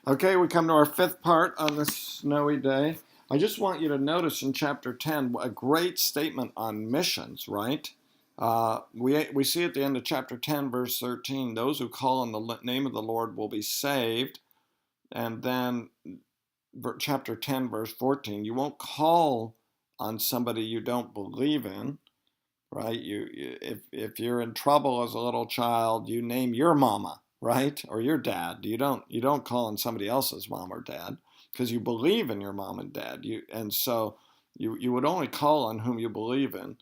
Okay, we come to our fifth part on this snowy day. I just want you to notice in chapter 10 a great statement on missions, right? We see at the end of chapter 10, verse 13, those who call on the name of the Lord will be saved. And then chapter 10, verse 14, you won't call on somebody you don't believe in, right? If you're in trouble as a little child, you name your mama, right, or your dad. You don't call on somebody else's mom or dad because you believe in your mom and dad. You would only call on whom you believe in.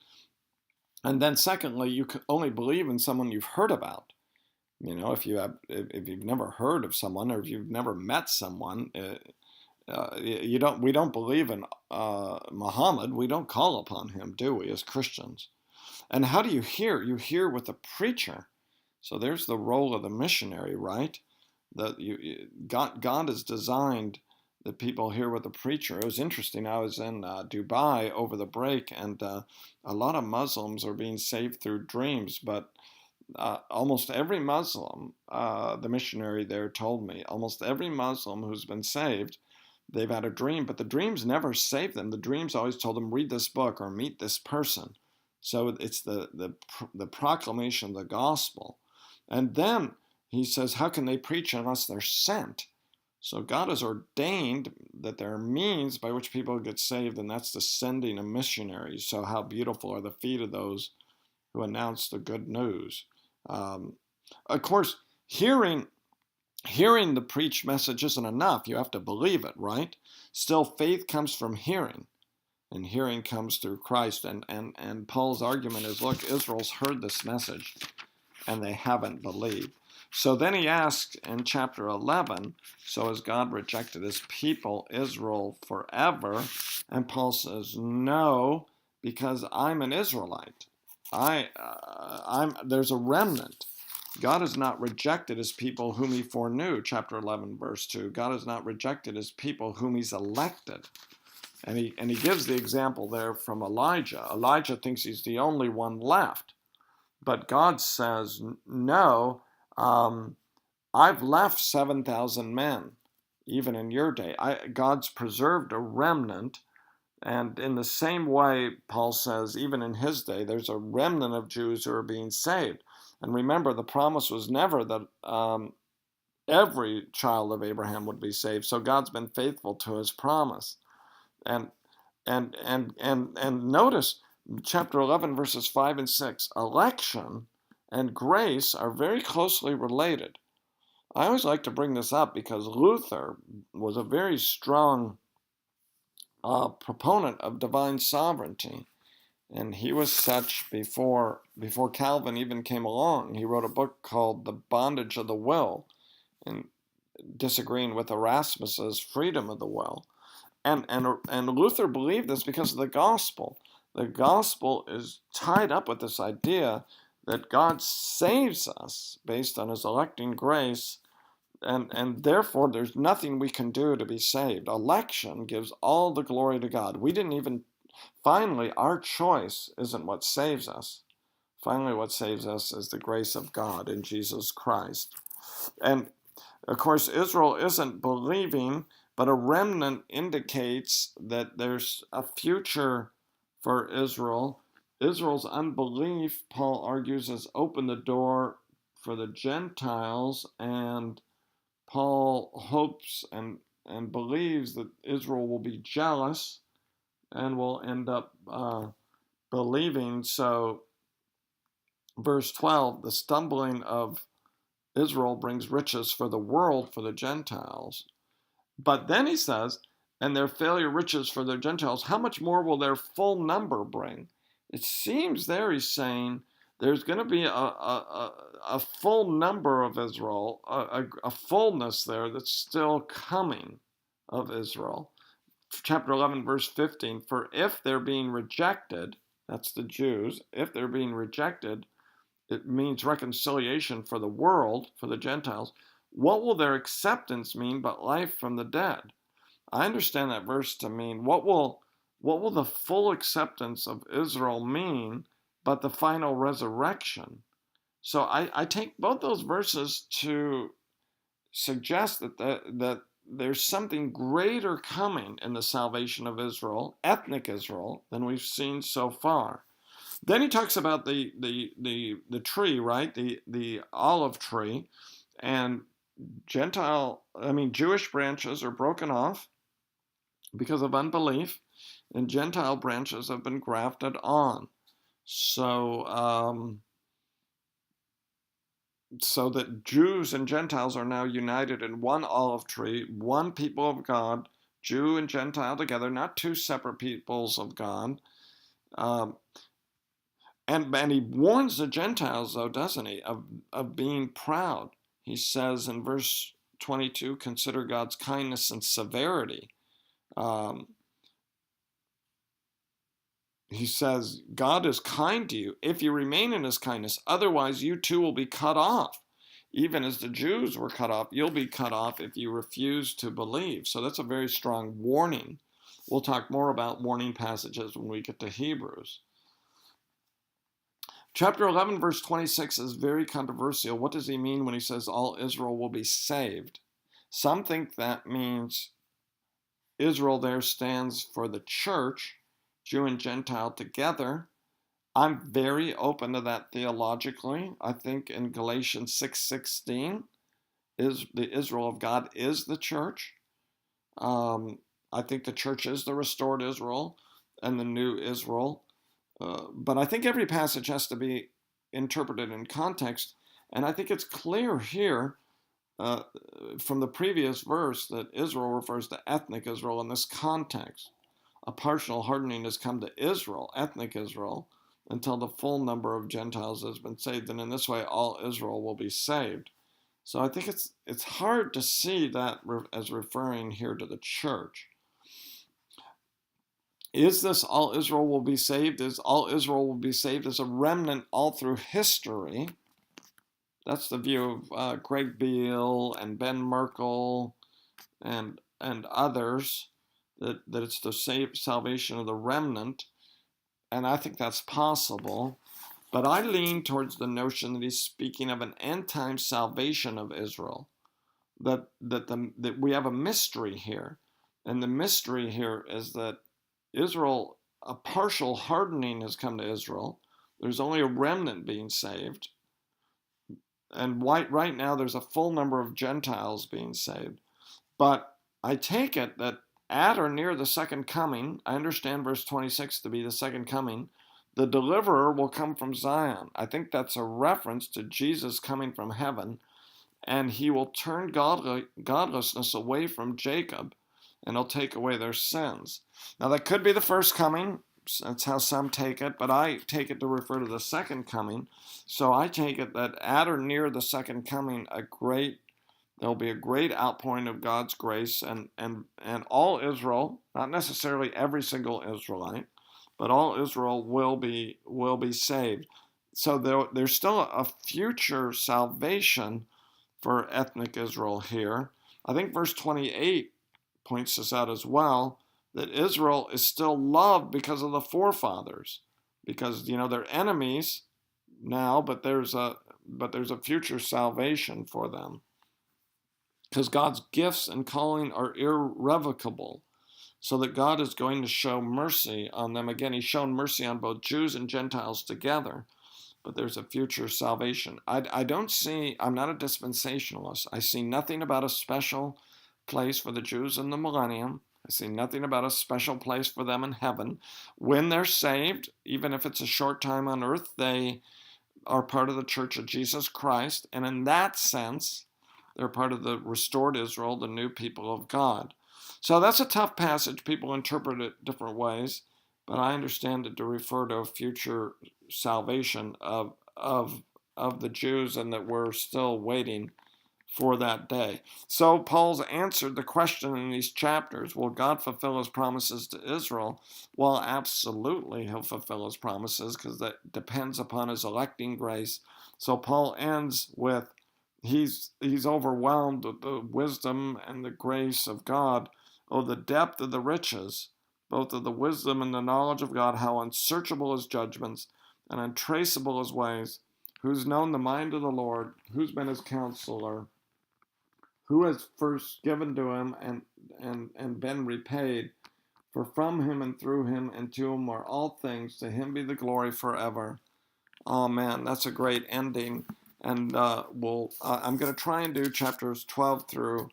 And then secondly, you can only believe in someone you've heard about. If you've never heard of someone or if you've never met someone, we don't believe in Muhammad. We don't call upon him, do we, as Christians? And how do you hear? You hear with the preacher. So there's the role of the missionary, right? God has designed that people hear with the preacher. It was interesting. I was in Dubai over the break, and a lot of Muslims are being saved through dreams. But almost every Muslim, the missionary there told me, almost every Muslim who's been saved, they've had a dream, but the dreams never saved them. The dreams always told them, read this book or meet this person. So it's the proclamation of the gospel. And then he says, how can they preach unless they're sent? So God has ordained that there are means by which people get saved, and that's the sending of missionaries. So how beautiful are the feet of those who announce the good news. Of course, hearing the preached message isn't enough. You have to believe it, right? Still, faith comes from hearing, and hearing comes through Christ. And Paul's argument is, look, Israel's heard this message, and they haven't believed. So then he asks in chapter 11, so has God rejected his people, Israel, forever? And Paul says, no, because I'm an Israelite. There's a remnant. God has not rejected his people whom he foreknew, chapter 11, verse 2. God has not rejected his people whom he's elected. And he gives the example there from Elijah. Elijah thinks he's the only one left. But God says, no, I've left 7,000 men, even in your day. God's preserved a remnant. And in the same way, Paul says, even in his day, there's a remnant of Jews who are being saved. And remember, the promise was never that every child of Abraham would be saved. So God's been faithful to his promise. And notice chapter 11, verses 5 and 6. Election and grace are very closely related. I always like to bring this up because Luther was a very strong proponent of divine sovereignty. And he was such before Calvin even came along. He wrote a book called The Bondage of the Will, and disagreeing with Erasmus's Freedom of the Will. And Luther believed this because of the gospel. The gospel is tied up with this idea that God saves us based on his electing grace, and therefore there's nothing we can do to be saved. Election gives all the glory to God. Finally, our choice isn't what saves us. Finally, what saves us is the grace of God in Jesus Christ. And, of course, Israel isn't believing, but a remnant indicates that there's a future for Israel. Israel's unbelief, Paul argues, has opened the door for the Gentiles, and Paul hopes and believes that Israel will be jealous and will end up believing. So, verse 12, the stumbling of Israel brings riches for the world, for the Gentiles. But then he says, and their failure riches for the Gentiles, how much more will their full number bring? It seems there he's saying there's going to be a full number of Israel, a fullness there that's still coming of Israel. Chapter 11, verse 15, for if they're being rejected, that's the Jews, if they're being rejected, it means reconciliation for the world, for the Gentiles. What will their acceptance mean but life from the dead? I understand that verse to mean, what will the full acceptance of Israel mean but the final resurrection? So I take both those verses to suggest that there's something greater coming in the salvation of Israel, ethnic Israel, than we've seen so far. Then he talks about the tree, right? The olive tree, and Jewish branches are broken off because of unbelief, and Gentile branches have been grafted on. So, so that Jews and Gentiles are now united in one olive tree, one people of God, Jew and Gentile together, not two separate peoples of God. Um, and he warns the Gentiles, though, doesn't he, of being proud. He says in verse 22, consider God's kindness and severity. He says, God is kind to you if you remain in his kindness. Otherwise, you too will be cut off. Even as the Jews were cut off, you'll be cut off if you refuse to believe. So that's a very strong warning. We'll talk more about warning passages when we get to Hebrews. Chapter 11, verse 26 is very controversial. What does he mean when he says all Israel will be saved? Some think that means Israel there stands for the church, Jew and Gentile together. I'm very open to that theologically. I think in Galatians 6:16, is the Israel of God is the church. I think the church is the restored Israel and the new Israel. But I think every passage has to be interpreted in context. And I think it's clear here from the previous verse that Israel refers to ethnic Israel in this context. A partial hardening has come to Israel, ethnic Israel, until the full number of Gentiles has been saved. And in this way, all Israel will be saved. So I think it's hard to see that as referring here to the church. Is this all Israel will be saved? Is all Israel will be saved as a remnant all through history? That's the view of Greg Beale and Ben Merkel and others, that it's the salvation of the remnant. And I think that's possible. But I lean towards the notion that he's speaking of an end-time salvation of Israel, that we have a mystery here. And the mystery here is that Israel, a partial hardening has come to Israel. There's only a remnant being saved. And right now there's a full number of Gentiles being saved. But I take it that at or near the second coming, I understand verse 26 to be the second coming, the deliverer will come from Zion. I think that's a reference to Jesus coming from heaven, and he will turn godlessness away from Jacob, and he'll take away their sins. Now that could be the first coming. That's how some take it, but I take it to refer to the second coming. So I take it that at or near the second coming, there'll be a great outpouring of God's grace, and all Israel, not necessarily every single Israelite, but all Israel will be saved. So there's still a future salvation for ethnic Israel here. I think verse 28 points this out as well, that Israel is still loved because of the forefathers, because they're enemies now, but there's a future salvation for them, because God's gifts and calling are irrevocable, so that God is going to show mercy on them. Again, he's shown mercy on both Jews and Gentiles together, but there's a future salvation. I'm not a dispensationalist. I see nothing about a special place for the Jews in the millennium. I see nothing about a special place for them in heaven. When they're saved, even if it's a short time on earth, they are part of the Church of Jesus Christ, and in that sense, they're part of the restored Israel, the new people of God. So that's a tough passage. People interpret it different ways, but I understand it to refer to a future salvation of the Jews, and that we're still waiting for that day. So Paul's answered the question in these chapters, will God fulfill his promises to Israel? Well, absolutely he'll fulfill his promises, because that depends upon his electing grace. So Paul ends with, he's overwhelmed with the wisdom and the grace of God. Oh, the depth of the riches, both of the wisdom and the knowledge of God, how unsearchable his judgments and untraceable his ways. Who's known the mind of the Lord? Who's been his counselor? who has first given to him and been repaid. For from him and through him and to him are all things. To him be the glory forever. Amen. That's a great ending. And I'm going to try and do chapters 12 through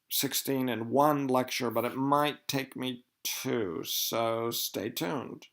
16 in one lecture, but it might take me two. So stay tuned.